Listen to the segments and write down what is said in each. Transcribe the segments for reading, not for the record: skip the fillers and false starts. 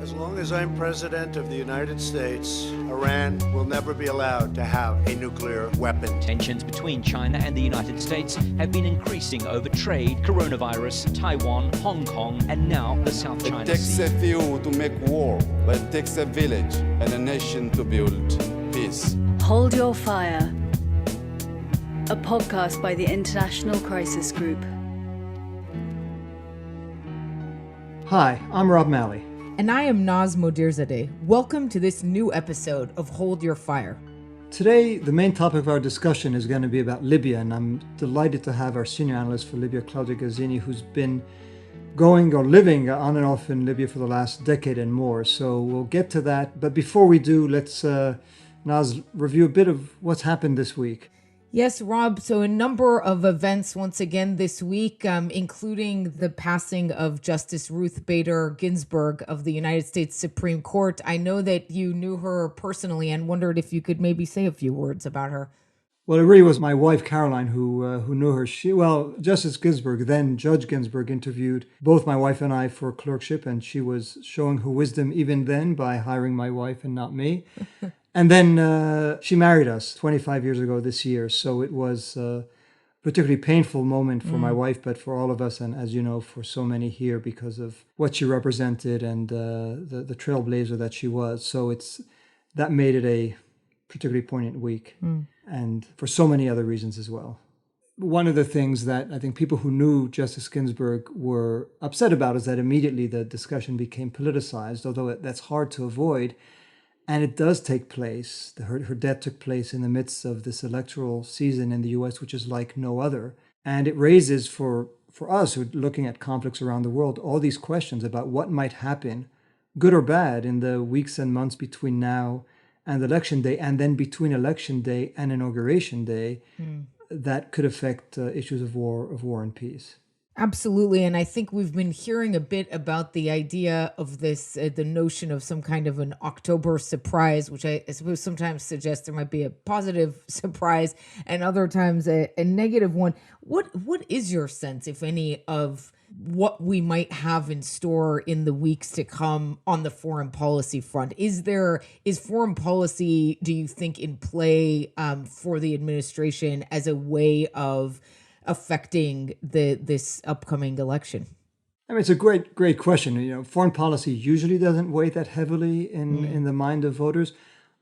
As long as I'm president of the United States, Iran will never be allowed to have a nuclear weapon. Tensions between China and the United States have been increasing over trade, coronavirus, Taiwan, Hong Kong, and now the South China Sea. It takes a few to make war, but it takes a village and a nation to build peace. Hold Your Fire, a podcast by the International Crisis Group. Hi, I'm Rob Malley. And I am Naz Modirzadeh. Welcome to this new episode of Hold Your Fire. Today, the main topic of our discussion is going to be about Libya, and I'm delighted to have our senior analyst for Libya, Claudia Gazzini, who's been going or living on and off in Libya for the last decade and more. So we'll get to that. But before we do, let's, Naz, review a bit of what's happened this week. Yes, Rob. So a number of events once again this week, including the passing of Justice Ruth Bader Ginsburg of the United States Supreme Court. I know that you knew her personally and wondered if you could maybe say a few words about her. Well, it really was my wife, Caroline, who knew her. Justice Ginsburg, then Judge Ginsburg, interviewed both my wife and I for clerkship, and she was showing her wisdom even then by hiring my wife and not me. And then she married us 25 years ago this year. So it was a particularly painful moment for my wife, but for all of us, and as you know, for so many here because of what she represented and the trailblazer that she was. So that made it a particularly poignant week, and for so many other reasons as well. One of the things that I think people who knew Justice Ginsburg were upset about is that immediately the discussion became politicized, although that's hard to avoid. And it does take place. Her death took place in the midst of this electoral season in the U.S., which is like no other. And it raises for us who are looking at conflicts around the world, all these questions about what might happen, good or bad, in the weeks and months between now and Election Day, and then between Election Day and Inauguration Day, that could affect issues of war and peace. Absolutely. And I think we've been hearing a bit about the idea of this, the notion of some kind of an October surprise, which I suppose sometimes suggests there might be a positive surprise and other times a negative one. What is your sense, if any, of what we might have in store in the weeks to come on the foreign policy front? Is foreign policy, do you think, in play for the administration as a way of affecting this upcoming election? I mean, it's a great question. You know, foreign policy usually doesn't weigh that heavily in the mind of voters.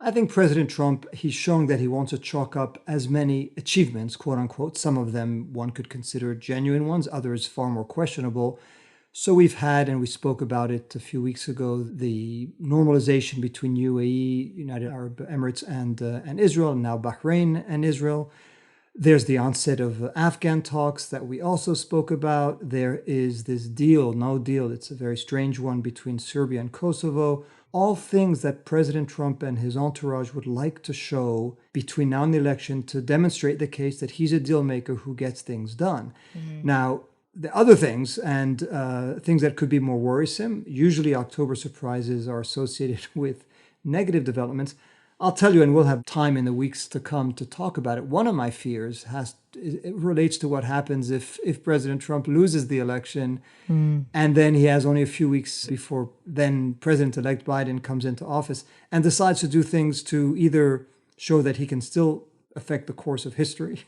I think President Trump, he's showing that he wants to chalk up as many achievements, quote unquote. Some of them one could consider genuine ones, others far more questionable. So we've had, and we spoke about it a few weeks ago, the normalization between UAE, United Arab Emirates, and Israel, and now Bahrain and Israel. There's the onset of Afghan talks that we also spoke about. There is this no deal, it's a very strange one, between Serbia and Kosovo. All things that President Trump and his entourage would like to show between now and the election to demonstrate the case that he's a deal maker who gets things done. Now, the other things and things that could be more worrisome, usually October surprises are associated with negative developments. I'll tell you, and we'll have time in the weeks to come to talk about it. One of my fears it relates to what happens if President Trump loses the election and then he has only a few weeks before then President-elect Biden comes into office and decides to do things to either show that he can still affect the course of history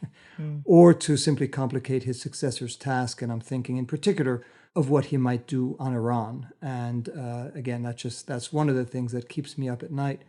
or to simply complicate his successor's task. And I'm thinking in particular of what he might do on Iran. And again, that's one of the things that keeps me up at night.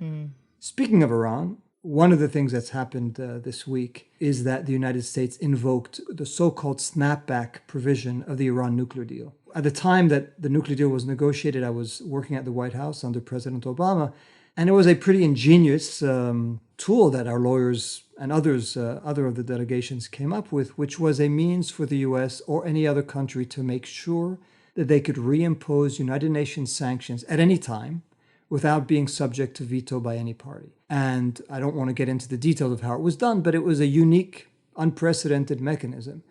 Speaking of Iran, one of the things that's happened this week is that the United States invoked the so-called snapback provision of the Iran nuclear deal. At the time that the nuclear deal was negotiated, I was working at the White House under President Obama, and it was a pretty ingenious tool that our lawyers and other of the delegations came up with, which was a means for the U.S. or any other country to make sure that they could reimpose United Nations sanctions at any time without being subject to veto by any party. And I don't want to get into the details of how it was done, but it was a unique, unprecedented mechanism.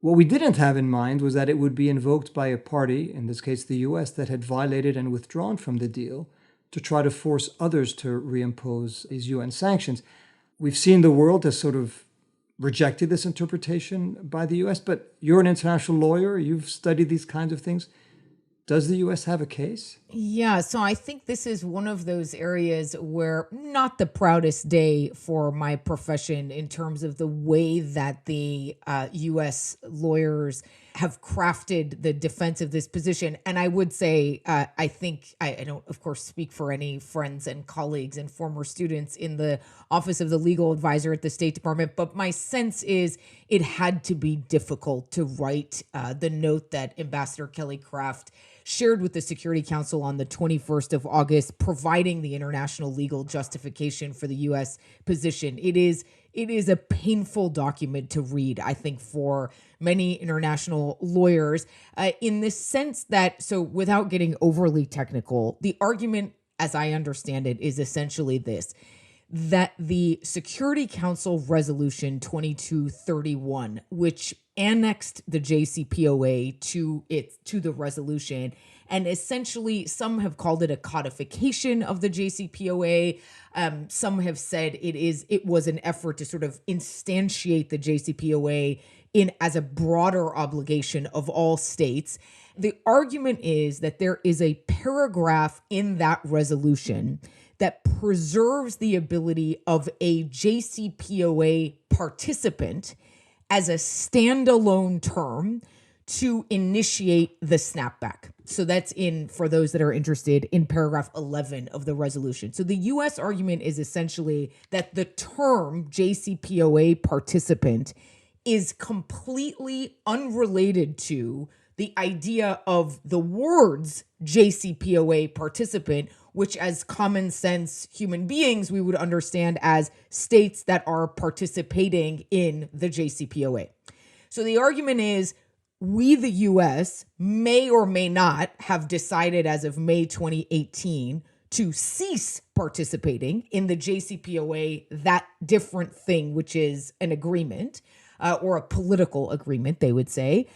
What we didn't have in mind was that it would be invoked by a party, in this case the US, that had violated and withdrawn from the deal to try to force others to reimpose these UN sanctions. We've seen the world has sort of rejected this interpretation by the US, but you're an international lawyer, you've studied these kinds of things. Does the U.S. have a case? Yeah, so I think this is one of those areas where not the proudest day for my profession in terms of the way that the U.S. lawyers have crafted the defense of this position. And I would say, I think, I don't, of course, speak for any friends and colleagues and former students in the Office of the Legal Advisor at the State Department, but my sense is it had to be difficult to write the note that Ambassador Kelly Craft shared with the Security Council on the 21st of August, providing the international legal justification for the U.S. position. It is a painful document to read, I think, for many international lawyers, in the sense that, so without getting overly technical, the argument, as I understand it, is essentially this: that the Security Council Resolution 2231, which annexed the JCPOA to the resolution, and essentially some have called it a codification of the JCPOA. Some have said it was an effort to sort of instantiate the JCPOA as a broader obligation of all states. The argument is that there is a paragraph in that resolution that preserves the ability of a JCPOA participant as a standalone term to initiate the snapback. So that's for those that are interested, in paragraph 11 of the resolution. So the U.S. argument is essentially that the term JCPOA participant is completely unrelated to the idea of the words JCPOA participant, which as common sense human beings, we would understand as states that are participating in the JCPOA. So the argument is, we, the U.S., may or may not have decided as of May 2018 to cease participating in the JCPOA, that different thing, which is an agreement or a political agreement, they would say.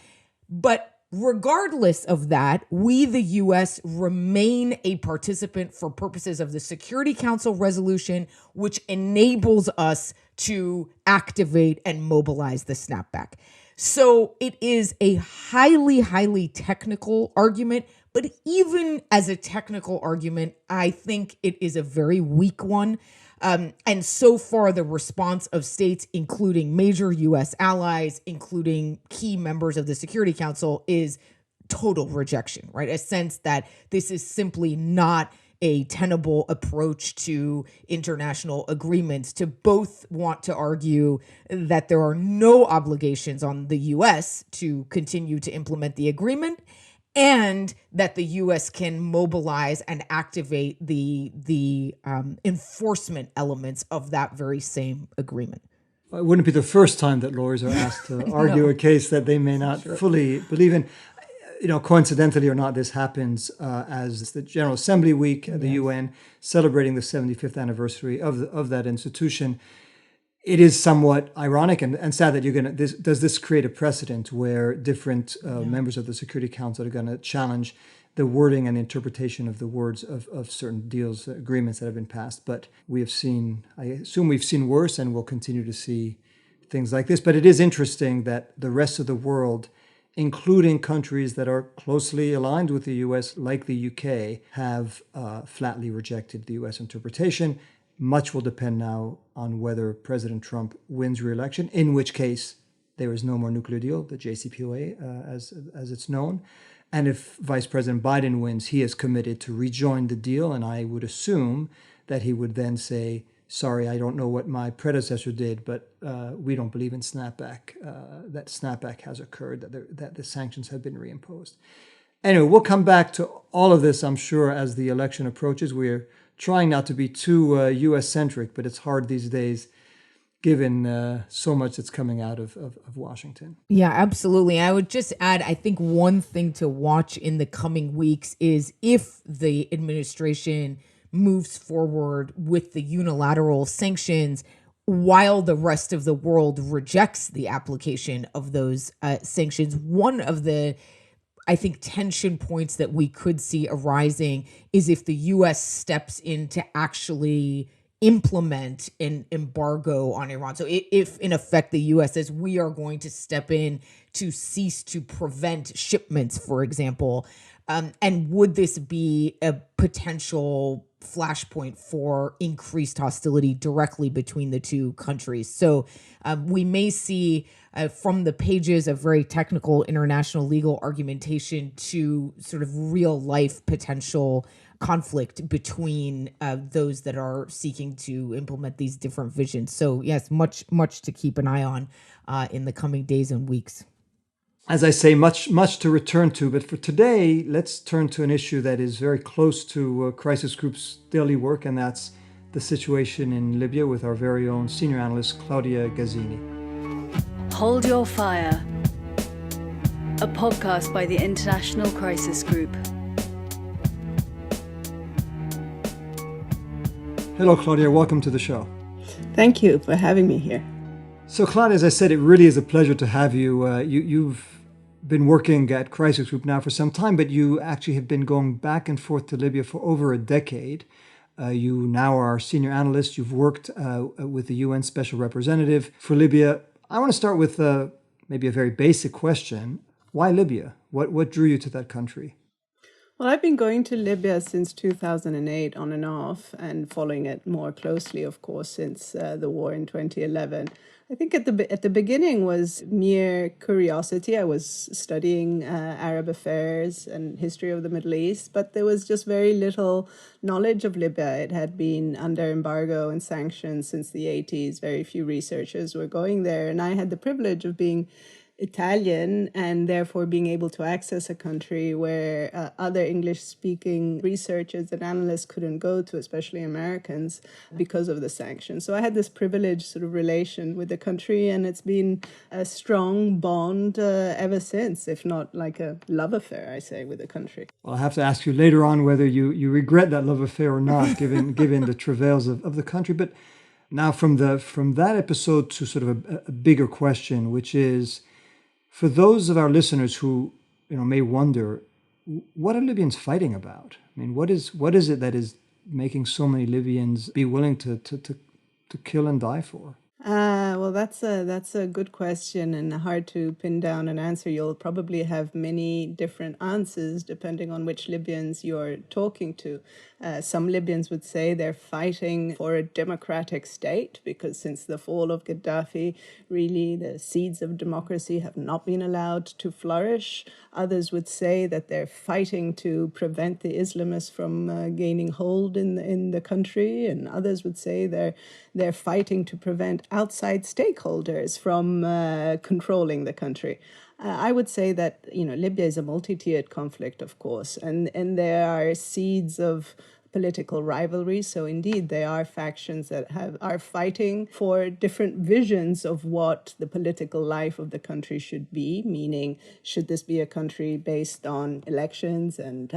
But regardless of that, we, the U.S., remain a participant for purposes of the Security Council resolution, which enables us to activate and mobilize the snapback. So it is a highly, highly technical argument, but even as a technical argument, I think it is a very weak one. And so far, the response of states, including major U.S. allies, including key members of the Security Council, is total rejection, right? A sense that this is simply not a tenable approach to international agreements, to both want to argue that there are no obligations on the U.S. to continue to implement the agreement, and that the U.S. can mobilize and activate the enforcement elements of that very same agreement. It wouldn't be the first time that lawyers are asked to argue a case that they may not fully believe in. Coincidentally or not, this happens as the General Assembly Week at the UN, celebrating the 75th anniversary of that institution. It is somewhat ironic and sad that does this create a precedent where different members of the Security Council are going to challenge the wording and interpretation of the words of certain deals, agreements that have been passed. But I assume we've seen worse, and we'll continue to see things like this. But it is interesting that the rest of the world, including countries that are closely aligned with the U.S., like the UK, have flatly rejected the U.S. interpretation. Much will depend now on whether President Trump wins re-election, in which case there is no more nuclear deal, the JCPOA, as it's known. And if Vice President Biden wins, he is committed to rejoin the deal, and I would assume that he would then say, sorry, I don't know what my predecessor did, but we don't believe in snapback, that snapback has occurred, that the sanctions have been reimposed. Anyway, we'll come back to all of this, I'm sure, as the election approaches. We're trying not to be too U.S.-centric, but it's hard these days, given so much that's coming out of Washington. Yeah, absolutely. I would just add, I think one thing to watch in the coming weeks is if the administration moves forward with the unilateral sanctions while the rest of the world rejects the application of those sanctions. One of the, I think, tension points that we could see arising is if the U.S. steps in to actually implement an embargo on Iran. So if in effect the U.S. says we are going to step in to cease to prevent shipments, for example, And would this be a potential flashpoint for increased hostility directly between the two countries? So we may see from the pages of very technical international legal argumentation to sort of real life potential conflict between those that are seeking to implement these different visions. So yes, much to keep an eye on in the coming days and weeks. As I say, much to return to. But for today, let's turn to an issue that is very close to Crisis Group's daily work, and that's the situation in Libya with our very own senior analyst, Claudia Gazzini. Hold Your Fire, a podcast by the International Crisis Group. Hello, Claudia. Welcome to the show. Thank you for having me here. So, Claudia, as I said, it really is a pleasure to have you. You've been working at Crisis Group now for some time, but you actually have been going back and forth to Libya for over a decade. You now are a senior analyst. You've worked with the UN Special Representative for Libya. I want to start with maybe a very basic question. Why Libya? What drew you to that country? Well, I've been going to Libya since 2008 on and off, and following it more closely, of course, since the war in 2011. I think at the beginning was mere curiosity. I was studying Arab affairs and history of the Middle East, but there was just very little knowledge of Libya. It had been under embargo and sanctions since the 80s. Very few researchers were going there, and I had the privilege of being Italian and therefore being able to access a country where other English-speaking researchers and analysts couldn't go to, especially Americans, because of the sanctions. So I had this privileged sort of relation with the country, and it's been a strong bond ever since, if not like a love affair, I say, with the country. Well, I have to ask you later on whether you regret that love affair or not, given the travails of the country. But now from that episode to sort of a bigger question, which is, for those of our listeners who may wonder, what are Libyans fighting about? I mean, what is it that is making so many Libyans be willing to kill and die for? Well, that's a good question and hard to pin down an answer. You'll probably have many different answers depending on which Libyans you're talking to. Some Libyans would say they're fighting for a democratic state because since the fall of Gaddafi, really the seeds of democracy have not been allowed to flourish. Others would say that they're fighting to prevent the Islamists from gaining hold in the country, and others would say they're fighting to prevent outside stakeholders from controlling the country. I would say that Libya is a multi-tiered conflict, of course, and there are seeds of political rivalry. So indeed, there are factions that are fighting for different visions of what the political life of the country should be, meaning should this be a country based on elections and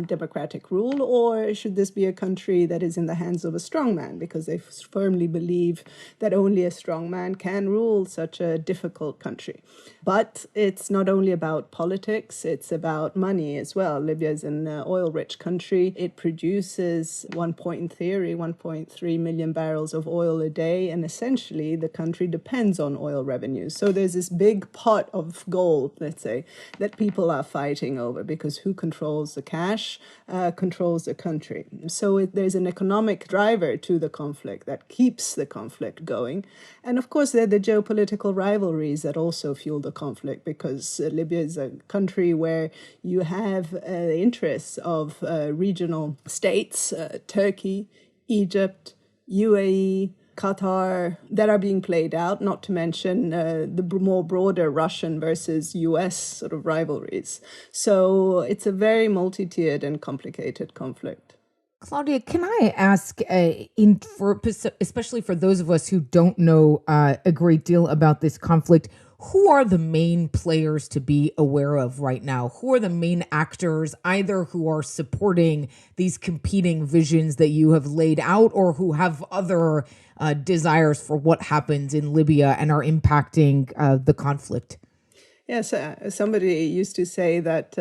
democratic rule, or should this be a country that is in the hands of a strongman, because they firmly believe that only a strongman can rule such a difficult country. But it's not only about politics, it's about money as well. Libya is an oil-rich country. It produces, one point in theory, 1.3 million barrels of oil a day, and essentially the country depends on oil revenues. So there's this big pot of gold, let's say, that people are fighting over, because who controls the cash controls the country. So there's an economic driver to the conflict that keeps the conflict going. And of course, there are the geopolitical rivalries that also fuel the conflict, because Libya is a country where you have the interests of regional states, Turkey, Egypt, UAE, Qatar, that are being played out, not to mention the more broader Russian versus US sort of rivalries. So it's a very multi-tiered and complicated conflict. Claudia, can I ask, especially for those of us who don't know a great deal about this conflict, who are the main players to be aware of right now? Who are the main actors, either who are supporting these competing visions that you have laid out, or who have other desires for what happens in Libya and are impacting the conflict? Yes, somebody used to say that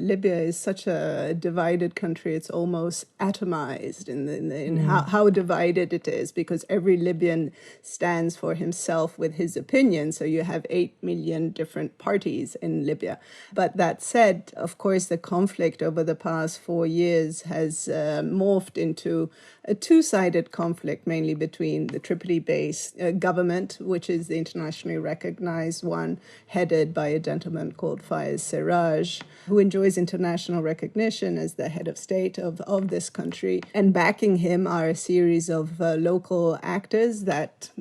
Libya is such a divided country, it's almost atomized in how divided it is, because every Libyan stands for himself with his opinion. So you have 8 million different parties in Libya. But that said, of course, the conflict over the past 4 years has morphed into a two-sided conflict, mainly between the Tripoli-based government, which is the internationally recognized one, headed by a gentleman called Fayez Serraj, who enjoys international recognition as the head of state of this country. And backing him are a series of local actors that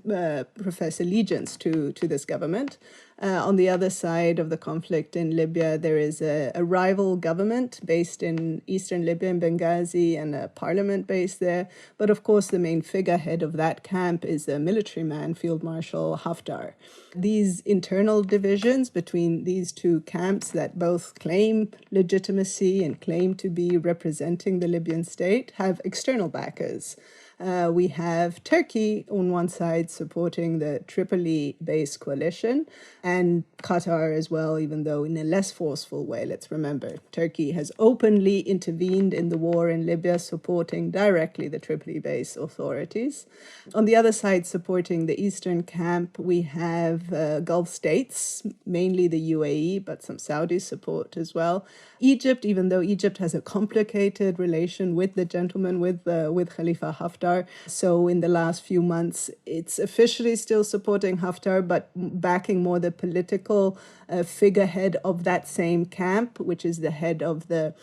profess allegiance to this government. On the other side of the conflict in Libya, there is a rival government based in eastern Libya, in Benghazi, and a parliament based there. But of course, the main figurehead of that camp is a military man, Field Marshal Haftar. These internal divisions between these two camps that both claim legitimacy and claim to be representing the Libyan state have external backers. We have Turkey on one side supporting the Tripoli-based coalition, and Qatar as well, even though in a less forceful way. Let's remember, Turkey has openly intervened in the war in Libya, supporting directly the Tripoli-based authorities. On the other side, supporting the eastern camp, we have Gulf states, mainly the UAE, but some Saudi support as well. Egypt, even though Egypt has a complicated relation with the gentleman, with Khalifa Haftar. So in the last few months, it's officially still supporting Haftar, but backing more the political figurehead of that same camp, which is the head of the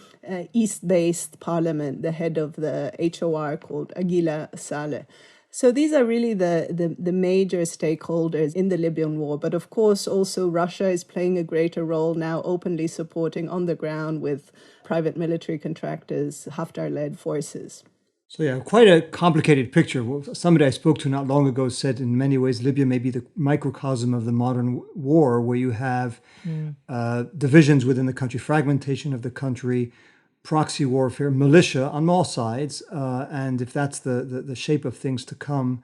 East-based parliament, the head of the HOR called Aguila Saleh. So these are really the major stakeholders in the Libyan war. But of course, also Russia is playing a greater role now, openly supporting on the ground with private military contractors, Haftar-led forces. So yeah, quite a complicated picture. Well, somebody I spoke to not long ago said in many ways Libya may be the microcosm of the modern war, where you have divisions within the country, fragmentation of the country, proxy warfare, militia on all sides, and if that's the shape of things to come,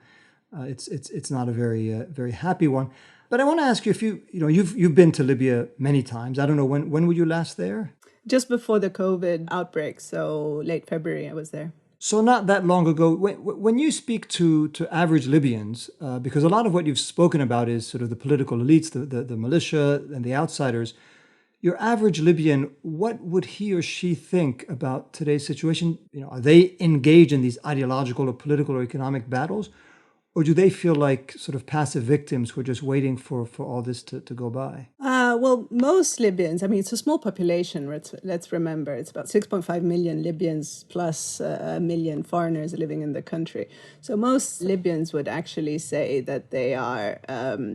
it's not a very happy one. But I want to ask you, if you've been to Libya many times. I don't know, when were you last there? Just before the COVID outbreak, so late February I was there. So not that long ago. When you speak to average Libyans, because a lot of what you've spoken about is sort of the political elites, the militia and the outsiders, your average Libyan, what would he or she think about today's situation? Are they engaged in these ideological or political or economic battles? Or do they feel like sort of passive victims who are just waiting for all this to go by? Well, most Libyans, it's a small population, let's remember. It's about 6.5 million Libyans plus a million foreigners living in the country. So most Libyans would actually say that they are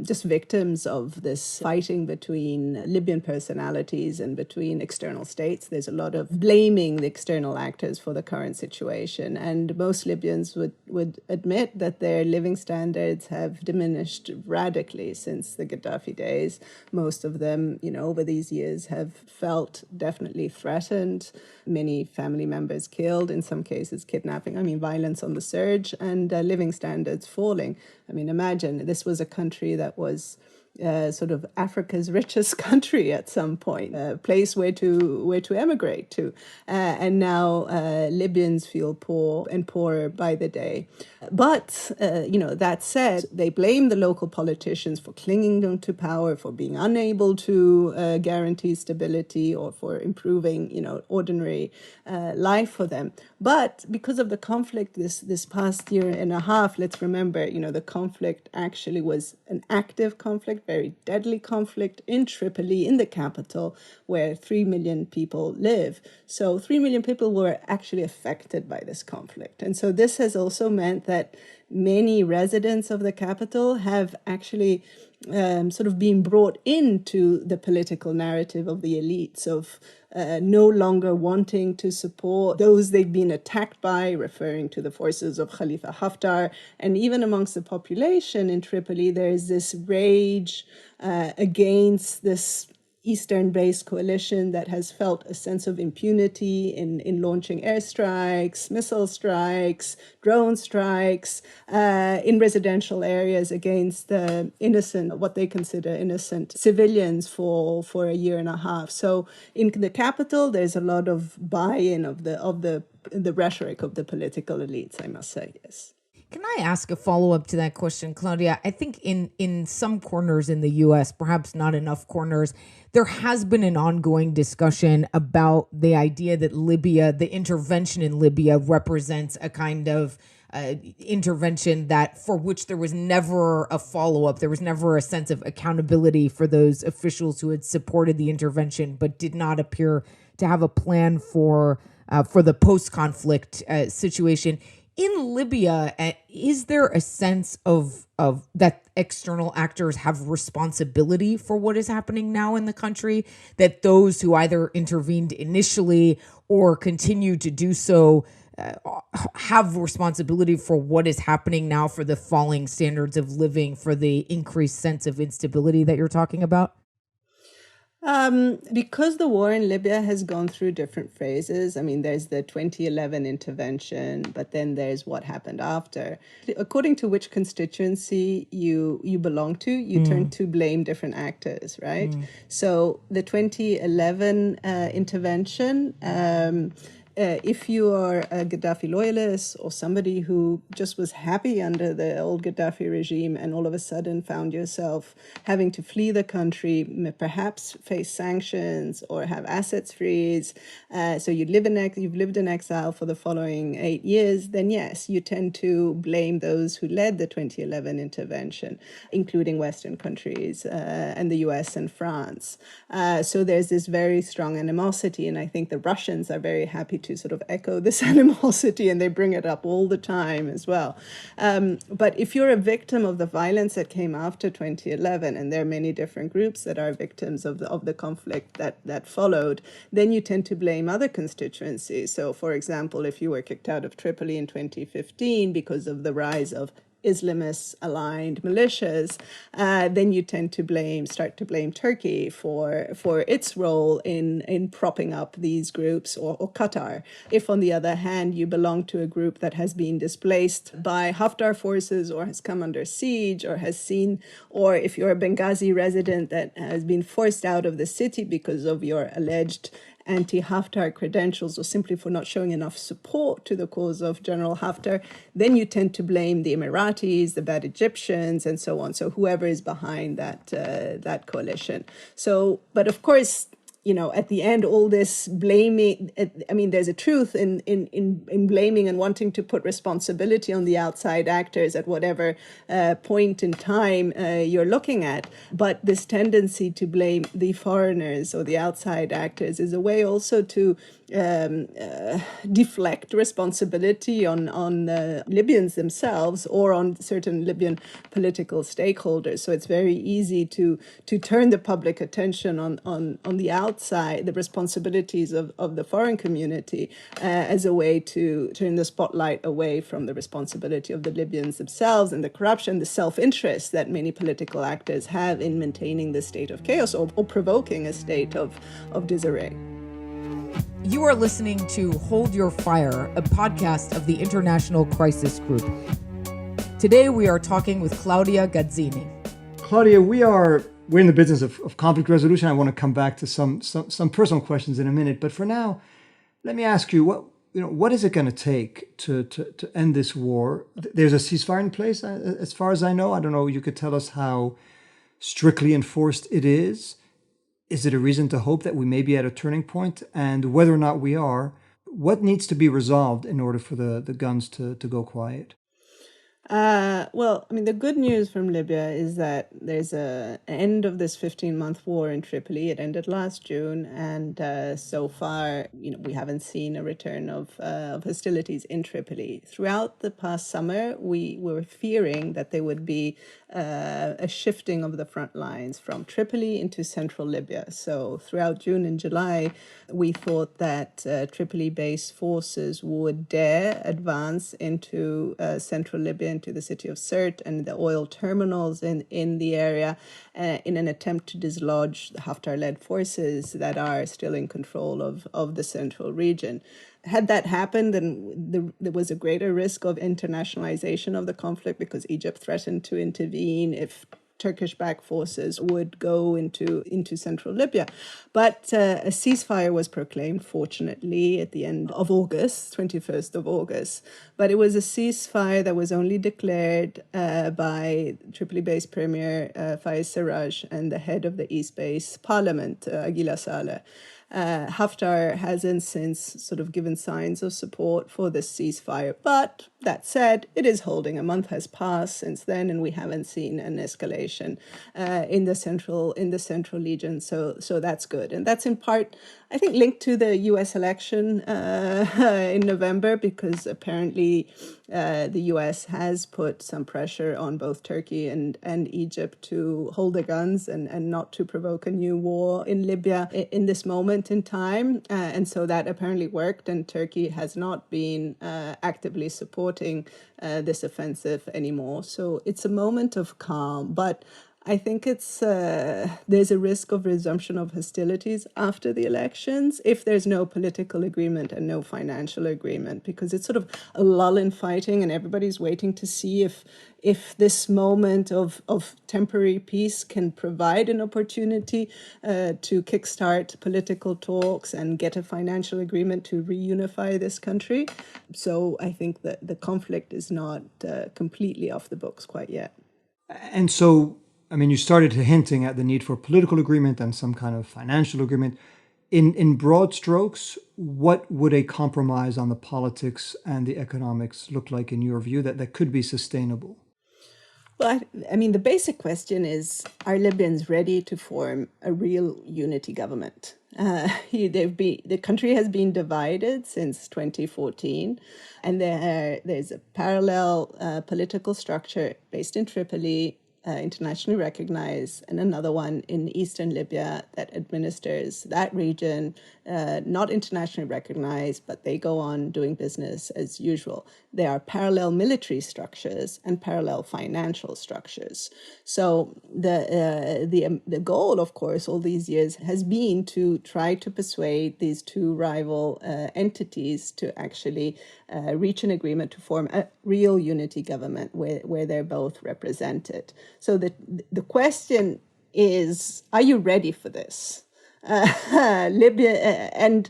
just victims of this fighting between Libyan personalities and between external states. There's a lot of blaming the external actors for the current situation. And most Libyans would admit that their living standards have diminished radically since the Gaddafi days. Most of them, over these years have felt definitely threatened. Many family members killed, in some cases kidnapping. Violence on the surge and living standards falling. Imagine this was a country that was sort of Africa's richest country at some point, a place where to emigrate to. And now Libyans feel poor and poorer by the day. But, that said, they blame the local politicians for clinging to power, for being unable to guarantee stability or for improving, ordinary life for them. But because of the conflict this past year and a half, let's remember, the conflict actually was an active conflict, very deadly conflict in Tripoli, in the capital, where 3 million people live. So 3 million people were actually affected by this conflict. And so this has also meant that many residents of the capital have actually sort of been brought into the political narrative of the elites of no longer wanting to support those they've been attacked by, referring to the forces of Khalifa Haftar. And even amongst the population in Tripoli, there is this rage against this Eastern-based coalition that has felt a sense of impunity in launching airstrikes, missile strikes, drone strikes in residential areas against innocent, what they consider innocent civilians for a year and a half. So in the capital, there's a lot of buy-in of the rhetoric of the political elites, I must say, yes. Can I ask a follow-up to that question, Claudia? I think in some corners in the U.S., perhaps not enough corners, there has been an ongoing discussion about the idea that Libya, the intervention in Libya, represents a kind of intervention that for which there was never a follow-up. There was never a sense of accountability for those officials who had supported the intervention, but did not appear to have a plan for the post-conflict situation. In Libya, is there a sense of that external actors have responsibility for what is happening now in the country, that those who either intervened initially or continue to do so have responsibility for what is happening now, for the falling standards of living, for the increased sense of instability that you're talking about? Because the war in Libya has gone through different phases. I mean, there's the 2011 intervention, but then there's what happened after. According to which constituency you belong to, you turn to blame different actors, right? So the 2011 intervention, if you are a Gaddafi loyalist or somebody who just was happy under the old Gaddafi regime and all of a sudden found yourself having to flee the country, perhaps face sanctions or have assets freeze, so you've lived in exile for the following 8 years, then yes, you tend to blame those who led the 2011 intervention, including Western countries and the US and France. So there's this very strong animosity, and I think the Russians are very happy to sort of echo this animosity, and they bring it up all the time as well. But if you're a victim of the violence that came after 2011, and there are many different groups that are victims of the conflict that followed, then you tend to blame other constituencies. So, for example, if you were kicked out of Tripoli in 2015 because of the rise of Islamist-aligned militias, then you tend to start to blame Turkey for its role in propping up these groups, or Qatar. If, on the other hand, you belong to a group that has been displaced by Haftar forces or has come under siege or or if you're a Benghazi resident that has been forced out of the city because of your alleged anti-Haftar credentials or simply for not showing enough support to the cause of General Haftar, then you tend to blame the Emiratis, the bad Egyptians, and so on. So whoever is behind that coalition. So, but of course, at the end, all this blaming, I mean, there's a truth in blaming and wanting to put responsibility on the outside actors at whatever point in time you're looking at. But this tendency to blame the foreigners or the outside actors is a way also to deflect responsibility on Libyans themselves or on certain Libyan political stakeholders. So it's very easy to turn the public attention on the outside, the responsibilities of the foreign community, as a way to turn the spotlight away from the responsibility of the Libyans themselves and the corruption, the self-interest that many political actors have in maintaining the state of chaos or provoking a state of disarray. You are listening to Hold Your Fire, a podcast of the International Crisis Group. Today we are talking with Claudia Gazzini. Claudia, we're in the business of conflict resolution. I want to come back to some personal questions in a minute, but for now, let me ask you what is it going to take to end this war? There's a ceasefire in place, as far as I know. I don't know. You could tell us how strictly enforced it is. Is it a reason to hope that we may be at a turning point? And whether or not we are, what needs to be resolved in order for the guns to go quiet? Well, I mean, the good news from Libya is that there's an end of this 15-month war in Tripoli. It ended last June, and so far, we haven't seen a return of hostilities in Tripoli. Throughout the past summer, we were fearing that there would be a shifting of the front lines from Tripoli into central Libya. So throughout June and July, we thought that Tripoli-based forces would dare advance into central Libya into the city of Sirte and the oil terminals in the area in an attempt to dislodge the Haftar-led forces that are still in control of the central region. Had that happened, then there was a greater risk of internationalization of the conflict because Egypt threatened to intervene if Turkish-backed forces would go into central Libya. But a ceasefire was proclaimed, fortunately, at the end of August, 21st of August. But it was a ceasefire that was only declared by Tripoli-based Premier Faiez Sarraj and the head of the East Base Parliament, Aguila Saleh. Haftar hasn't since sort of given signs of support for this ceasefire. But that said, it is holding. A month has passed since then, and we haven't seen an escalation in the central region. So that's good, and that's in part, I think, linked to the U.S. election in November, because apparently the U.S. has put some pressure on both Turkey and Egypt to hold their guns and not to provoke a new war in Libya in this moment in time. And so that apparently worked, and Turkey has not been actively supporting this offensive anymore. So it's a moment of calm, but I think there's a risk of resumption of hostilities after the elections if there's no political agreement and no financial agreement, because it's sort of a lull in fighting, and everybody's waiting to see if this moment of temporary peace can provide an opportunity to kickstart political talks and get a financial agreement to reunify this country. So I think that the conflict is not completely off the books quite yet. And so, I mean, you started hinting at the need for political agreement and some kind of financial agreement. In broad strokes, what would a compromise on the politics and the economics look like in your view that could be sustainable? Well, I mean, the basic question is, are Libyans ready to form a real unity government? The country has been divided since 2014, and there's a parallel political structure based in Tripoli, internationally recognized, and another one in eastern Libya that administers that region, not internationally recognized, but they go on doing business as usual. There are parallel military structures and parallel financial structures. So the goal, of course, all these years has been to try to persuade these two rival entities to actually reach an agreement to form a real unity government where they're both represented. So the question is, are you ready for this? Libya, and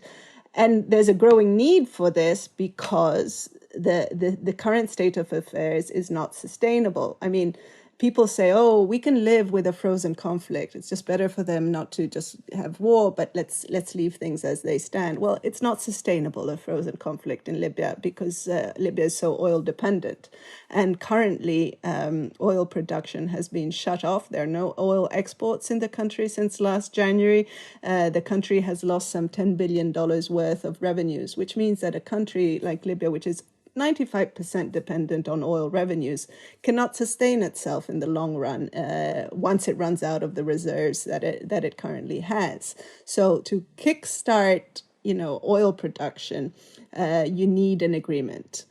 there's a growing need for this because the current state of affairs is not sustainable. I mean, people say, oh, we can live with a frozen conflict. It's just better for them not to just have war, but let's leave things as they stand. Well, it's not sustainable, a frozen conflict in Libya, because Libya is so oil dependent. And currently, oil production has been shut off. There are no oil exports in the country since last January. The country has lost some $10 billion worth of revenues, which means that a country like Libya, which is 95% dependent on oil revenues, cannot sustain itself in the long run once it runs out of the reserves that it currently has. So to kickstart, oil production, you need an agreement.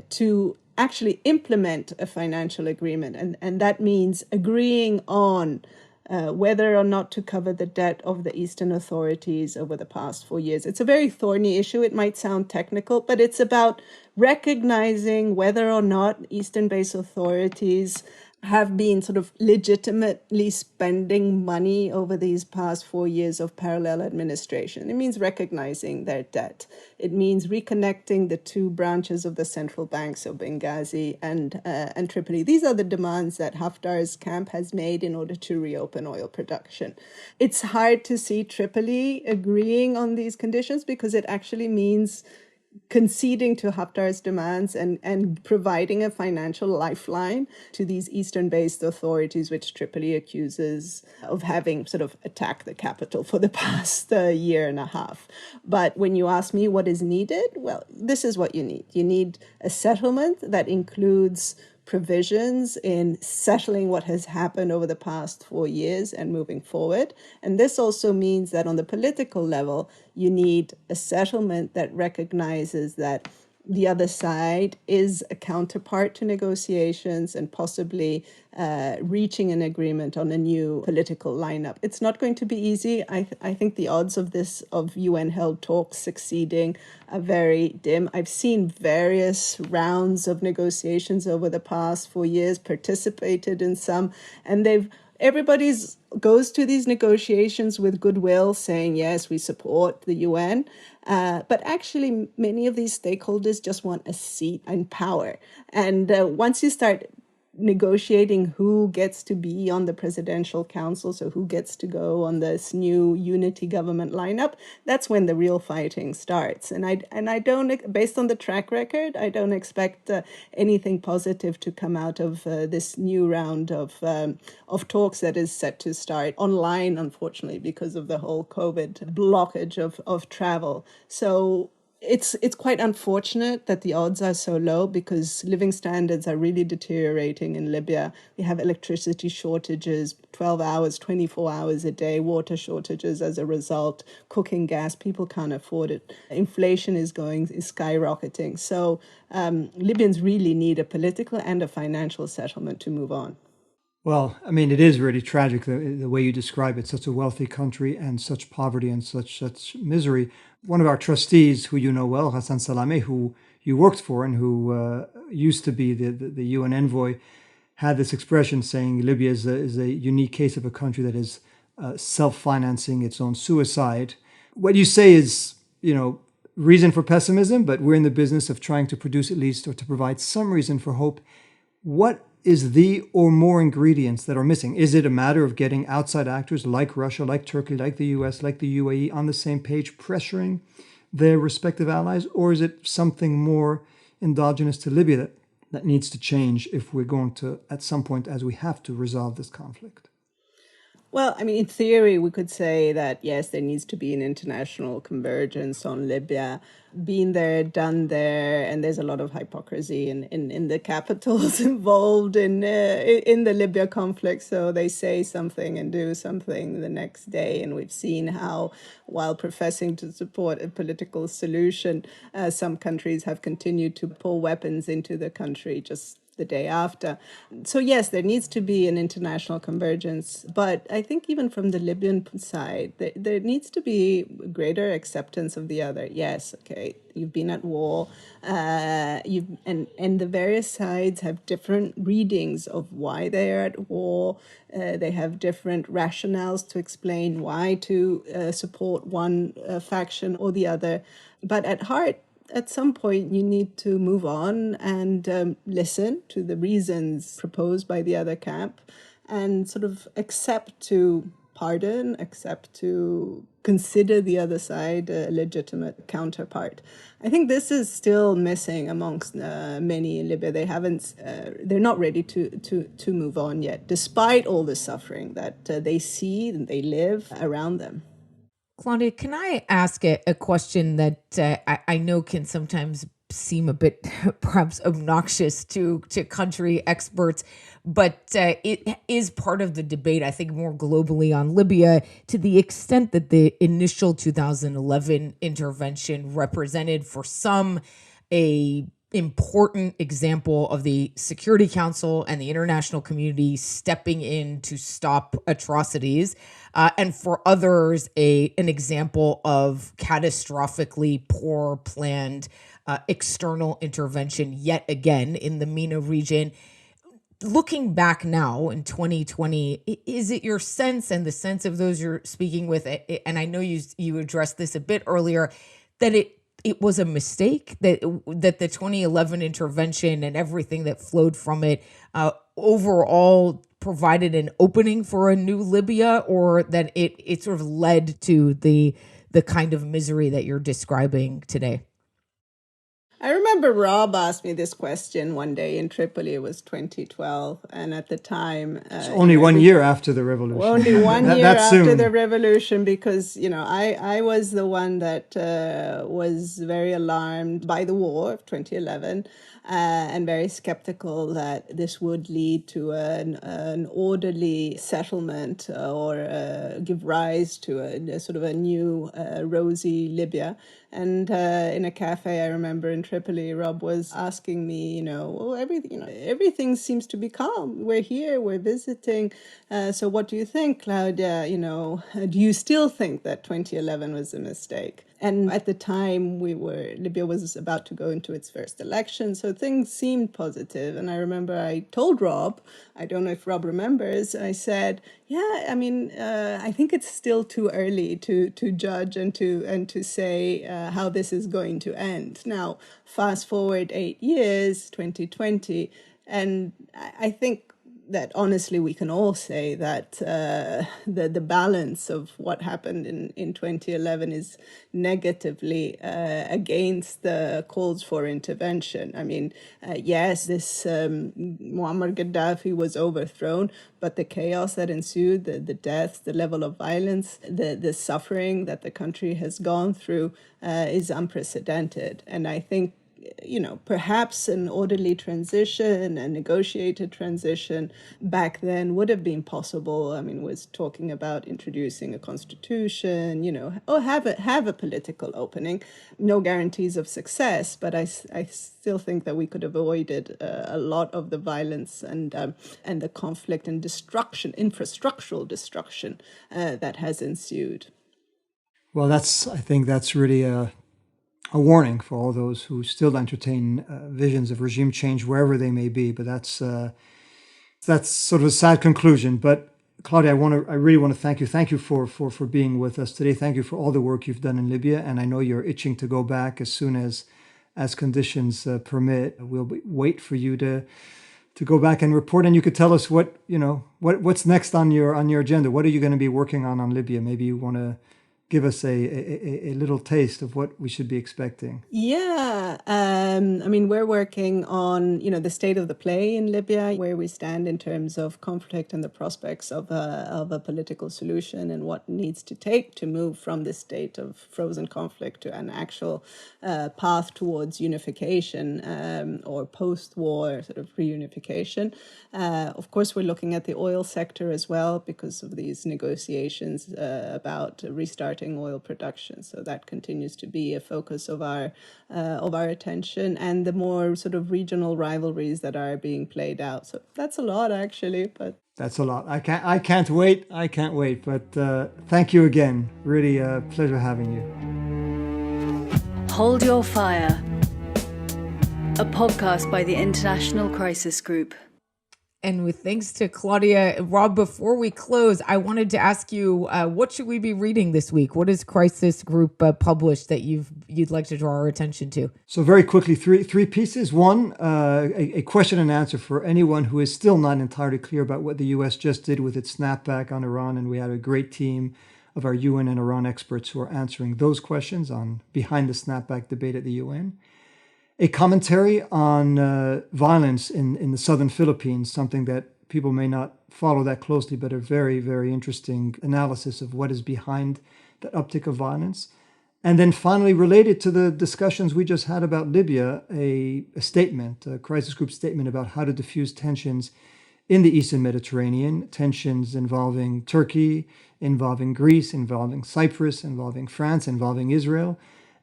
To actually implement a financial agreement, and that means agreeing on whether or not to cover the debt of the Eastern authorities over the past 4 years. It's a very thorny issue. It might sound technical, but it's about recognizing whether or not Eastern-based authorities have been sort of legitimately spending money over these past 4 years of parallel administration. It means recognizing their debt. It means reconnecting the two branches of the central banks of Benghazi and Tripoli. These are the demands that Haftar's camp has made in order to reopen oil production. It's hard to see Tripoli agreeing on these conditions because it actually means conceding to Haftar's demands and providing a financial lifeline to these Eastern-based authorities, which Tripoli accuses of having sort of attacked the capital for the past year and a half. But when you ask me what is needed, well, this is what you need. You need a settlement that includes provisions in settling what has happened over the past 4 years and moving forward. And this also means that on the political level, you need a settlement that recognizes that the other side is a counterpart to negotiations and possibly reaching an agreement on a new political lineup. It's not going to be easy. I think the odds of this, of UN-held talks succeeding, are very dim. I've seen various rounds of negotiations over the past 4 years, participated in some, and everybody goes to these negotiations with goodwill, saying, yes, we support the UN. But actually, many of these stakeholders just want a seat and power. And once you start negotiating who gets to be on the presidential council, so who gets to go on this new unity government lineup, that's when the real fighting starts. And I don't, based on the track record, I don't expect anything positive to come out of this new round of talks that is set to start online, unfortunately, because of the whole COVID blockage of travel. So it's quite unfortunate that the odds are so low, because living standards are really deteriorating in Libya. We have electricity shortages, 12 hours, 24 hours a day, water shortages as a result, cooking gas, people can't afford it. Inflation is skyrocketing. So Libyans really need a political and a financial settlement to move on. Well, I mean, it is really tragic the way you describe it, such a wealthy country and such poverty and such misery. One of our trustees, who you know well, Hassan Salameh, who you worked for and who used to be the UN envoy, had this expression saying Libya is a unique case of a country that is self-financing its own suicide. What you say is, reason for pessimism, but we're in the business of trying to produce at least, or to provide some reason for hope. What is the or more ingredients that are missing? Is it a matter of getting outside actors like Russia, like Turkey, like the US, like the UAE on the same page, pressuring their respective allies? Or is it something more endogenous to Libya that needs to change if we're going to, at some point, as we have to, resolve this conflict? Well, I mean, in theory, we could say that, yes, there needs to be an international convergence on Libya. Been there, done there, and there's a lot of hypocrisy in the capitals involved in the Libya conflict. So they say something and do something the next day. And we've seen how, while professing to support a political solution, some countries have continued to pull weapons into the country just the day after. So yes, there needs to be an international convergence, but I think even from the Libyan side, there needs to be greater acceptance of the other. Yes, okay, you've been at war, and the various sides have different readings of why they are at war. They have different rationales to explain why to support one faction or the other. But at heart, at some point, you need to move on and listen to the reasons proposed by the other camp and sort of accept to pardon, accept to consider the other side a legitimate counterpart. I think this is still missing amongst many in Libya. They're not ready to move on yet, despite all the suffering that they see and they live around them. Claudia, can I ask a question that I know can sometimes seem a bit perhaps obnoxious to country experts, but it is part of the debate, I think, more globally on Libya, to the extent that the initial 2011 intervention represented for some a important example of the Security Council and the international community stepping in to stop atrocities, and for others an example of catastrophically poor planned external intervention yet again in the MENA region. Looking back now in 2020, is it your sense and the sense of those you're speaking with, and I know you addressed this a bit earlier, that it was a mistake, that the 2011 intervention and everything that flowed from it overall provided an opening for a new Libya, or that it sort of led to the kind of misery that you're describing today? I remember Rob asked me this question one day in Tripoli. It was 2012, and at the time, it's only 1 year after the revolution. Only 1 year after the revolution, because I was the one that was very alarmed by the war of 2011, and very skeptical that this would lead to an orderly settlement or give rise to a sort of a new rosy Libya. And in a cafe, I remember in Tripoli, Rob was asking me, well, everything seems to be calm. We're here, we're visiting. So what do you think, Claudia? Do you still think that 2011 was a mistake? And at the time, Libya was about to go into its first election, so things seemed positive. And I remember I told Rob, I don't know if Rob remembers, I said, I think it's still too early to judge and to say how this is going to end. Now, fast forward 8 years, 2020, and I think that honestly we can all say that the balance of what happened in 2011 is negatively against the calls for intervention. Yes, this Muammar Gaddafi was overthrown, but the chaos that ensued, the deaths, the level of violence, the suffering that the country has gone through is unprecedented. And I think perhaps an orderly transition, a negotiated transition back then would have been possible. Was talking about introducing a constitution, or have a political opening. No guarantees of success, but I still think that we could have avoided a lot of the violence and the conflict and destruction, infrastructural destruction that has ensued. Well, I think that's really a warning for all those who still entertain visions of regime change wherever they may be. But that's sort of a sad conclusion. But Claudia, I really want to thank you. Thank you for being with us today. Thank you for all the work you've done in Libya. And I know you're itching to go back as soon as conditions permit. We'll wait for you to go back and report. And you could tell us what's next on your agenda. What are you going to be working on Libya? Maybe you want to give us a little taste of what we should be expecting. Yeah, we're working on, the state of the play in Libya, where we stand in terms of conflict and the prospects of a political solution and what needs to take to move from this state of frozen conflict to an actual path towards unification or post-war sort of reunification. Of course, we're looking at the oil sector as well because of these negotiations about restarting oil production. So that continues to be a focus of our attention, and the more sort of regional rivalries that are being played out. So that's a lot, actually. But that's a lot. I can't wait. But thank you again. Really a pleasure having you. Hold Your Fire, a podcast by the International Crisis Group. And with thanks to Claudia. Rob, before we close, I wanted to ask you, what should we be reading this week? What has Crisis Group published that you'd like to draw our attention to? So very quickly, three pieces. One, a question and answer for anyone who is still not entirely clear about what the U.S. just did with its snapback on Iran. And we had a great team of our UN and Iran experts who are answering those questions on behind the snapback debate at the UN. A commentary on violence in the southern Philippines, something that people may not follow that closely, but a very, very interesting analysis of what is behind the uptick of violence. And then finally, related to the discussions we just had about Libya, a statement, a crisis group statement about how to diffuse tensions in the Eastern Mediterranean, tensions involving Turkey, involving Greece, involving Cyprus, involving France, involving Israel,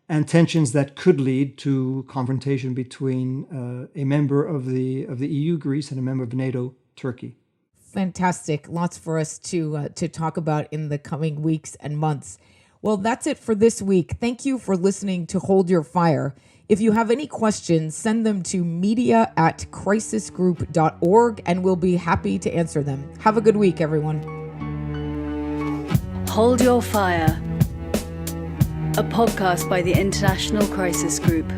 and tensions that could lead to confrontation between a member of the EU, Greece, and a member of NATO, Turkey. Fantastic. Lots for us to talk about in the coming weeks and months. Well, that's it for this week. Thank you for listening to Hold Your Fire. If you have any questions, send them to media@crisisgroup.org, and we'll be happy to answer them. Have a good week, everyone. Hold Your Fire, a podcast by the International Crisis Group.